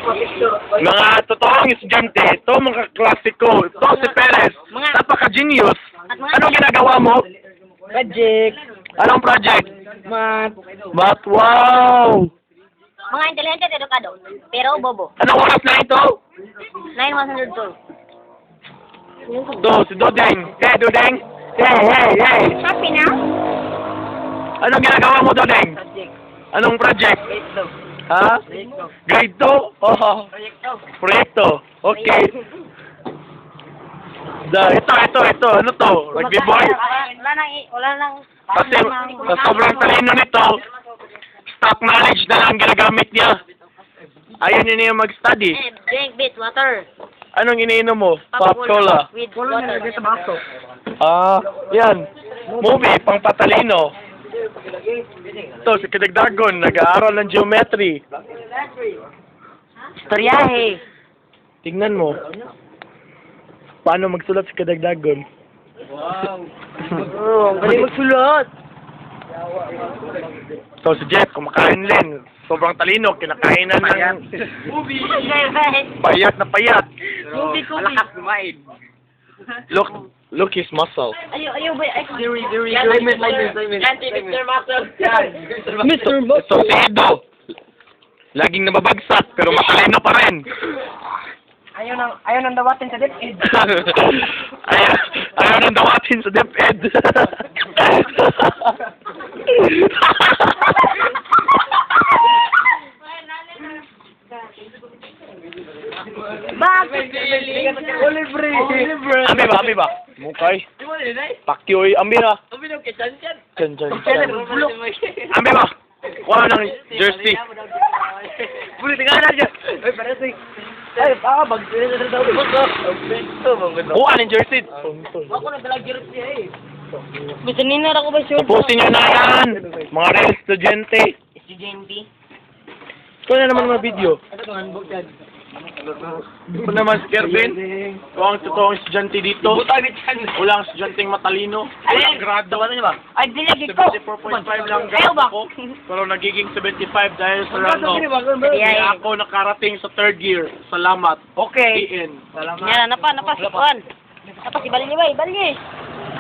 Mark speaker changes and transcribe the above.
Speaker 1: Mga totoong estudyante, ito mga klasiko, ito si Perez, napaka-genius. Anong ginagawa mo?
Speaker 2: Project.
Speaker 1: Anong project?
Speaker 2: Math.
Speaker 1: Math, wow!
Speaker 3: Mga intelihente at edukado, pero bobo.
Speaker 1: Anong oras na ito?
Speaker 3: 9,102.
Speaker 1: Ito, si Dodeng. Hey, Dodeng! Hey, hey, hey!
Speaker 3: Happy now?
Speaker 1: Anong ginagawa mo, Dodeng?
Speaker 2: Project.
Speaker 1: Anong project?
Speaker 2: Ito.
Speaker 1: Ha?
Speaker 2: Ito.
Speaker 1: Grade 2? Oh,
Speaker 2: Proyekto.
Speaker 1: proyekto. Okay. Ito. Ano to? Rugby boy?
Speaker 3: Wala nang.
Speaker 1: Kasi sa sobrang talino nito, stock knowledge na lang ginagamit niya. Ayaw niya mag-study.
Speaker 3: Drink bit water.
Speaker 1: Anong iniinom mo? Pop cola.
Speaker 3: With
Speaker 2: Wala
Speaker 3: water.
Speaker 2: na sa baso.
Speaker 1: Yan. Movie, pang patalino. Ito, si Kadagdagon, nag-aaral ng geometry.
Speaker 3: Istoryahe.
Speaker 1: Tingnan mo. Paano magsulat si Kadagdagon?
Speaker 2: Ang galing magsulat.
Speaker 1: So, si Jeff, kumakain din. Sobrang talino, kinakainan ng payat na payat.
Speaker 2: Malakas kumain.
Speaker 1: Look his muscle.
Speaker 3: Ayaw ba?
Speaker 2: Mr.
Speaker 1: Ito si Edo. Laging nababagsak, pero matalino pa rin.
Speaker 2: Ayaw nang dawatin sa DepEd.
Speaker 1: Ayaw nang dawatin sa DepEd.
Speaker 3: Bakit?
Speaker 2: Libre.
Speaker 1: Ami ba? Mukay. Pakyoy, ami na. Chan. Ami ba? Wala ng jersey.
Speaker 2: Buli, tingnan na dyan. Ay, parang si... Ay, magpili na daw.
Speaker 1: Kuha ng jersey.
Speaker 2: Ako na dalag jersey eh.
Speaker 3: Gusto nina ako ba sure?
Speaker 1: Tapusin nyo na yan. Mga real estudyante.
Speaker 3: Estudyante.
Speaker 1: Ito na naman mga video.
Speaker 2: Ano ito, handbook yan?
Speaker 1: Ito naman si Kervin. Ito ang totoong estudyante dito. Walang estudyanteng matalino. Grado.
Speaker 2: Ano ba?
Speaker 3: Ay, dinagig ko.
Speaker 1: 74.5 lang
Speaker 3: Ayaw ba?
Speaker 1: grado ko. Pero nagiging 75 dahil sa rango.
Speaker 3: Ay.
Speaker 1: Kaya ako nakarating sa third year. Salamat.
Speaker 2: Okay.
Speaker 1: PN.
Speaker 3: Yan, napa, si Juan. Napa, si Balye ba? Balye.